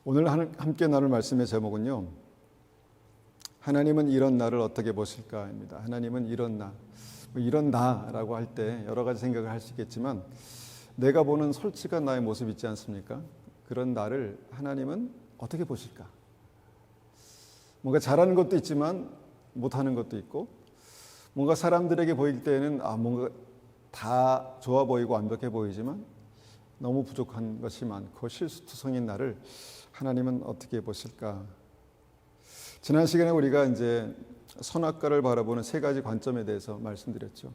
오늘 함께 나눌 말씀의 제목은요, 하나님은 이런 나를 어떻게 보실까입니다. 하나님은 이런 나, 이런 나라고 할 때 여러 가지 생각을 할 수 있겠지만 내가 보는 솔직한 나의 모습 있지 않습니까? 그런 나를 하나님은 어떻게 보실까? 뭔가 잘하는 것도 있지만 못하는 것도 있고, 뭔가 사람들에게 보일 때는 뭔가 다 좋아 보이고 완벽해 보이지만 너무 부족한 것이 많고 실수투성인 나를 하나님은 어떻게 보실까? 지난 시간에 우리가 이제 선악과를 바라보는 세 가지 관점에 대해서 말씀드렸죠.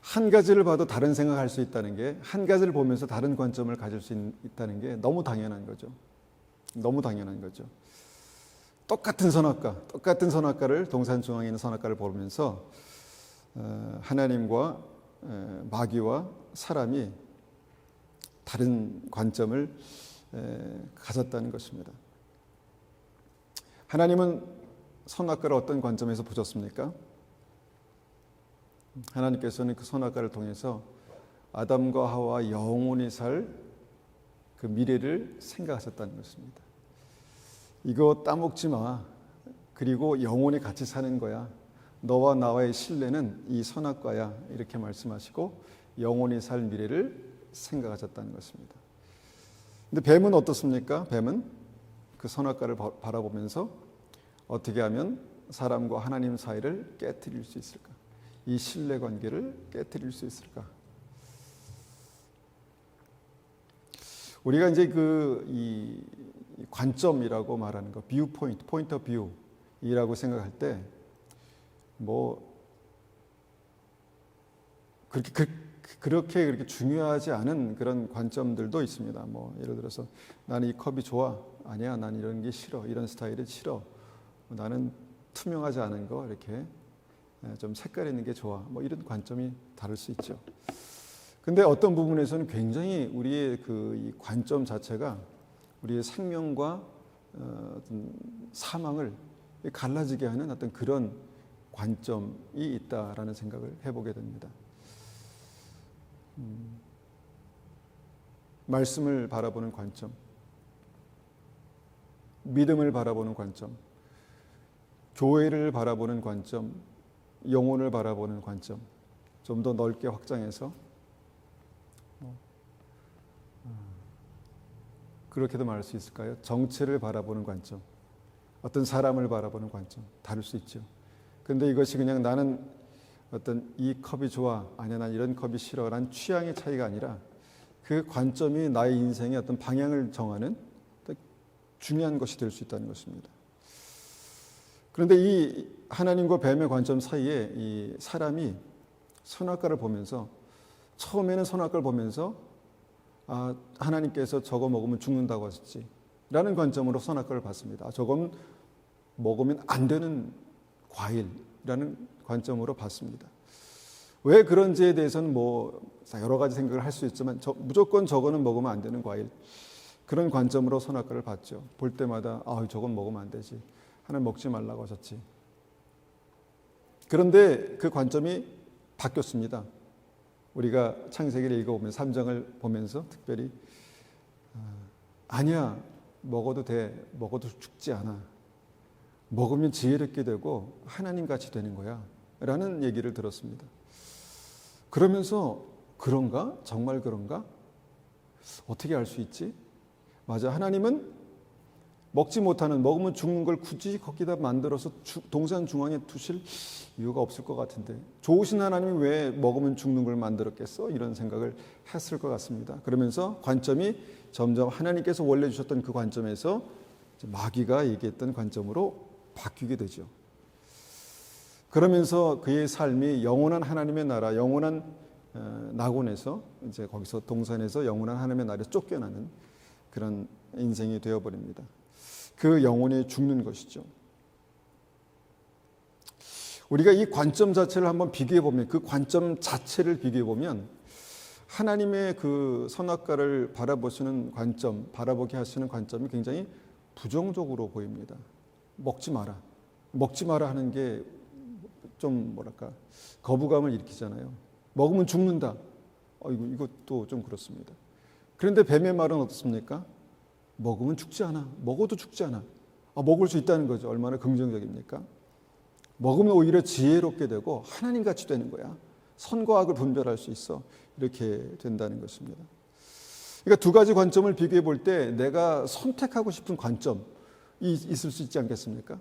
한 가지를 봐도 다른 생각할 수 있다는 게, 한 가지를 보면서 다른 관점을 가질 수 있다는 게 너무 당연한 거죠. 너무 당연한 거죠. 똑같은 선악과를 동산 중앙에 있는 선악과를 보면서 하나님과 마귀와 사람이 다른 관점을 가졌다는 것입니다. 하나님은 선악과를 어떤 관점에서 보셨습니까? 하나님께서는 그 선악과를 통해서 아담과 하와 영원히 살 그 미래를 생각하셨다는 것입니다. 이거 따먹지 마. 그리고 영원히 같이 사는 거야. 너와 나와의 신뢰는 이 선악과야. 이렇게 말씀하시고 영원히 살 미래를 생각하셨다는 것입니다. 근데 뱀은 어떻습니까? 뱀은 그 선악과를 바라보면서 어떻게 하면 사람과 하나님 사이를 깨트릴 수 있을까? 이 신뢰 관계를 깨트릴 수 있을까? 우리가 이제 이 관점이라고 말하는 거, 뷰 포인트, 포인트 오브 뷰이라고 생각할 때 그렇게 중요하지 않은 그런 관점들도 있습니다. 예를 들어서 나는 이 컵이 좋아, 아니야, 난 이런 게 싫어, 이런 스타일이 싫어, 나는 투명하지 않은 거 이렇게 좀 색깔 있는 게 좋아, 이런 관점이 다를 수 있죠. 근데 어떤 부분에서는 굉장히 우리의 이 관점 자체가 우리의 생명과 어떤 사망을 갈라지게 하는 어떤 그런 관점이 있다라는 생각을 해보게 됩니다. 말씀을 바라보는 관점, 믿음을 바라보는 관점, 교회를 바라보는 관점, 영혼을 바라보는 관점, 좀 더 넓게 확장해서 그렇게도 말할 수 있을까요? 정체를 바라보는 관점, 어떤 사람을 바라보는 관점, 다를 수 있죠. 근데 이것이 그냥 나는 어떤 이 컵이 좋아, 아니야, 난 이런 컵이 싫어, 라는 취향의 차이가 아니라 그 관점이 나의 인생의 어떤 방향을 정하는 중요한 것이 될 수 있다는 것입니다. 그런데 이 하나님과 뱀의 관점 사이에 이 사람이 선악과를 보면서, 처음에는 선악과를 보면서 하나님께서 저거 먹으면 죽는다고 하셨지 라는 관점으로 선악과를 봤습니다. 저건 먹으면 안 되는 과일이라는 관점으로 봤습니다. 왜 그런지에 대해서는 여러 가지 생각을 할 수 있지만 무조건 저거는 먹으면 안 되는 과일, 그런 관점으로 선악과를 봤죠. 볼 때마다 저건 먹으면 안 되지, 하나님 먹지 말라고 하셨지. 그런데 그 관점이 바뀌었습니다. 우리가 창세기를 읽어보면 3장을 보면서 특별히 아니야, 먹어도 돼, 먹어도 죽지 않아, 먹으면 지혜롭게 되고 하나님같이 되는 거야 라는 얘기를 들었습니다. 그러면서 그런가? 정말 그런가? 어떻게 알 수 있지? 맞아, 하나님은 먹지 못하는, 먹으면 죽는 걸 굳이 거기다 만들어서 동산 중앙에 두실 이유가 없을 것 같은데, 좋으신 하나님이 왜 먹으면 죽는 걸 만들었겠어? 이런 생각을 했을 것 같습니다. 그러면서 관점이 점점 하나님께서 원래 주셨던 그 관점에서 마귀가 얘기했던 관점으로 바뀌게 되죠. 그러면서 그의 삶이 영원한 하나님의 나라, 영원한 낙원에서, 이제 거기서 동산에서 영원한 하나님의 나라에 쫓겨나는 그런 인생이 되어버립니다. 그 영혼이 죽는 것이죠. 우리가 이 관점 자체를 한번 비교해 보면, 그 관점 자체를 비교해 보면 하나님의 그 선악과를 바라보시는 관점, 바라보게 하시는 관점이 굉장히 부정적으로 보입니다. 먹지 마라. 먹지 마라 하는 게 좀 거부감을 일으키잖아요. 먹으면 죽는다. 이것도 좀 그렇습니다. 그런데 뱀의 말은 어떻습니까? 먹으면 죽지 않아. 먹어도 죽지 않아. 먹을 수 있다는 거죠. 얼마나 긍정적입니까? 먹으면 오히려 지혜롭게 되고 하나님같이 되는 거야. 선과 악을 분별할 수 있어. 이렇게 된다는 것입니다. 그러니까 두 가지 관점을 비교해 볼 때 내가 선택하고 싶은 관점이 있을 수 있지 않겠습니까?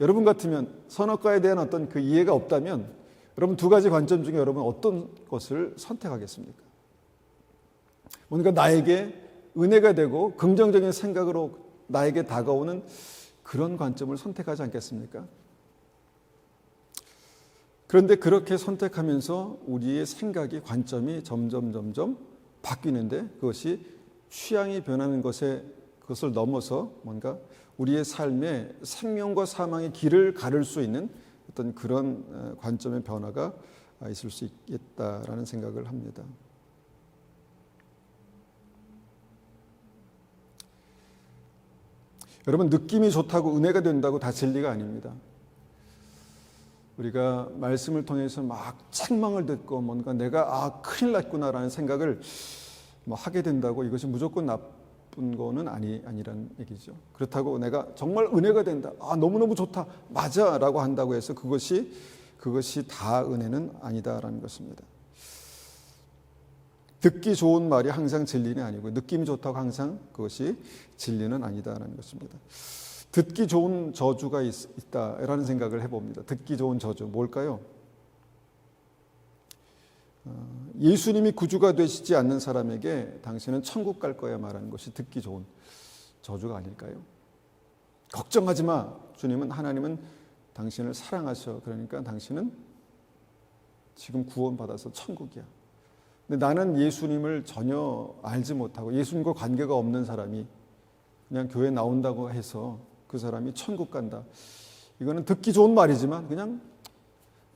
여러분 같으면 선악과에 대한 어떤 그 이해가 없다면 여러분 두 가지 관점 중에 여러분 어떤 것을 선택하겠습니까? 뭔가 나에게 은혜가 되고 긍정적인 생각으로 나에게 다가오는 그런 관점을 선택하지 않겠습니까? 그런데 그렇게 선택하면서 우리의 생각이 관점이 점점 바뀌는데 그것이 취향이 변하는 그것을 넘어서 뭔가 우리의 삶에 생명과 사망의 길을 가를 수 있는 어떤 그런 관점의 변화가 있을 수 있겠다라는 생각을 합니다. 여러분, 느낌이 좋다고 은혜가 된다고 다 진리가 아닙니다. 우리가 말씀을 통해서 막 책망을 듣고 뭔가 내가 큰일 났구나라는 생각을 하게 된다고 이것이 무조건 나쁜 거는 아니라는 얘기죠. 그렇다고 내가 정말 은혜가 된다. 너무너무 좋다. 맞아. 라고 한다고 해서 그것이 다 은혜는 아니다라는 것입니다. 듣기 좋은 말이 항상 진리는 아니고 느낌이 좋다고 항상 그것이 진리는 아니다라는 것입니다. 듣기 좋은 저주가 있다라는 생각을 해봅니다. 듣기 좋은 저주 뭘까요? 예수님이 구주가 되시지 않는 사람에게 당신은 천국 갈 거야 말하는 것이 듣기 좋은 저주가 아닐까요? 걱정하지 마. 하나님은 당신을 사랑하셔. 그러니까 당신은 지금 구원받아서 천국이야. 근데 나는 예수님을 전혀 알지 못하고 예수님과 관계가 없는 사람이 그냥 교회 나온다고 해서 그 사람이 천국 간다. 이거는 듣기 좋은 말이지만 그냥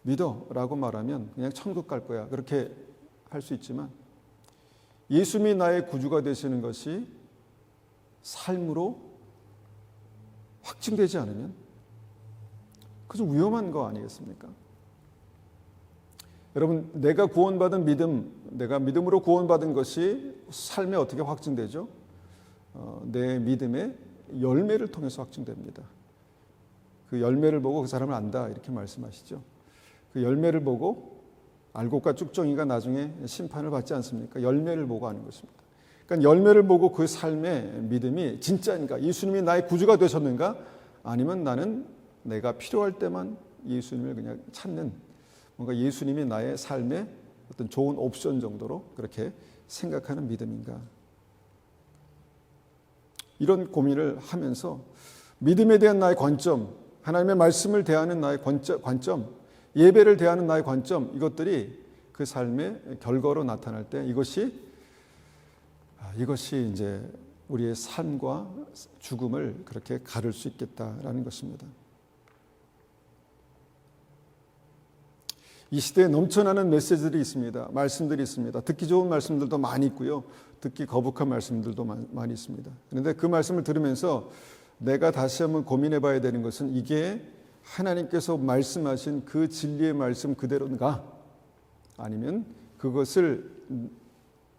믿어라고 말하면 그냥 천국 갈 거야. 그렇게 할 수 있지만 예수님이 나의 구주가 되시는 것이 삶으로 확증되지 않으면 그것은 위험한 거 아니겠습니까? 여러분, 내가 구원받은 믿음, 내가 믿음으로 구원받은 것이 삶에 어떻게 확증되죠? 내 믿음의 열매를 통해서 확증됩니다. 그 열매를 보고 그 사람을 안다 이렇게 말씀하시죠. 그 열매를 보고 알곡과 쭉정이가 나중에 심판을 받지 않습니까? 열매를 보고 아는 것입니다. 그러니까 열매를 보고 그 삶의 믿음이 진짜인가? 예수님이 나의 구주가 되셨는가? 아니면 나는 내가 필요할 때만 예수님을 그냥 찾는 뭔가 예수님이 나의 삶의 어떤 좋은 옵션 정도로 그렇게 생각하는 믿음인가? 이런 고민을 하면서 믿음에 대한 나의 관점, 하나님의 말씀을 대하는 나의 관점, 예배를 대하는 나의 관점, 이것들이 그 삶의 결과로 나타날 때 이것이 이제 우리의 삶과 죽음을 그렇게 가를 수 있겠다라는 것입니다. 이 시대에 넘쳐나는 메시지들이 있습니다. 말씀들이 있습니다. 듣기 좋은 말씀들도 많이 있고요. 듣기 거북한 말씀들도 많이 있습니다. 그런데 그 말씀을 들으면서 내가 다시 한번 고민해 봐야 되는 것은 이게 하나님께서 말씀하신 그 진리의 말씀 그대로인가? 아니면 그것을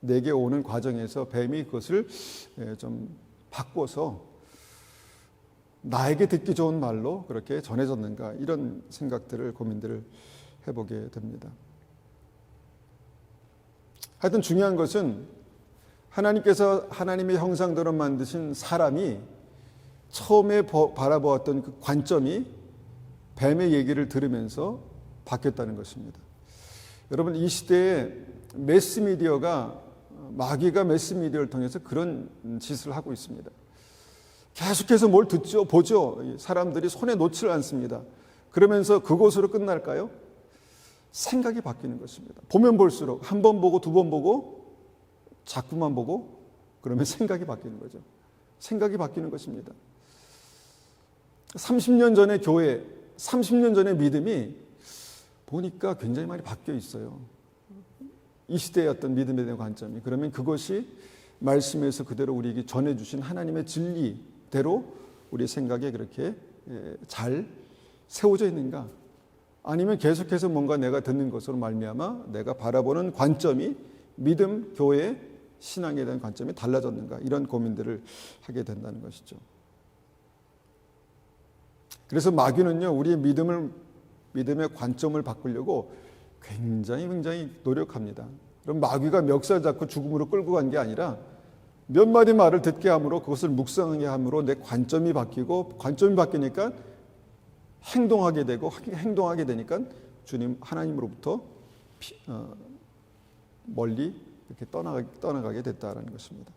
내게 오는 과정에서 뱀이 그것을 좀 바꿔서 나에게 듣기 좋은 말로 그렇게 전해졌는가? 이런 생각들을 고민들을 해보게 됩니다. 하여튼 중요한 것은 하나님께서 하나님의 형상대로 만드신 사람이 처음에 바라보았던 그 관점이 뱀의 얘기를 들으면서 바뀌었다는 것입니다. 여러분, 이 시대에 매스미디어가 마귀가 매스미디어를 통해서 그런 짓을 하고 있습니다. 계속해서 뭘 듣죠, 보죠. 사람들이 손에 놓지를 않습니다. 그러면서 그것으로 끝날까요? 생각이 바뀌는 것입니다. 보면 볼수록 한 번 보고 두 번 보고 자꾸만 보고 그러면 생각이 바뀌는 거죠. 생각이 바뀌는 것입니다. 30년 전의 교회, 30년 전의 믿음이 보니까 굉장히 많이 바뀌어 있어요. 이 시대의 어떤 믿음에 대한 관점이. 그러면 그것이 말씀에서 그대로 우리에게 전해주신 하나님의 진리대로 우리의 생각에 그렇게 잘 세워져 있는가? 아니면 계속해서 뭔가 내가 듣는 것으로 말미암아 내가 바라보는 관점이 믿음, 교회, 신앙에 대한 관점이 달라졌는가, 이런 고민들을 하게 된다는 것이죠. 그래서 마귀는요, 우리의 믿음의 관점을 바꾸려고 굉장히 노력합니다. 그럼 마귀가 멱살 잡고 죽음으로 끌고 간 게 아니라 몇 마디 말을 듣게 함으로, 그것을 묵상하게 함으로 내 관점이 바뀌고, 관점이 바뀌니까 행동하게 되고, 행동하게 되니까 주님 하나님으로부터 멀리 이렇게 떠나가게 됐다라는 것입니다.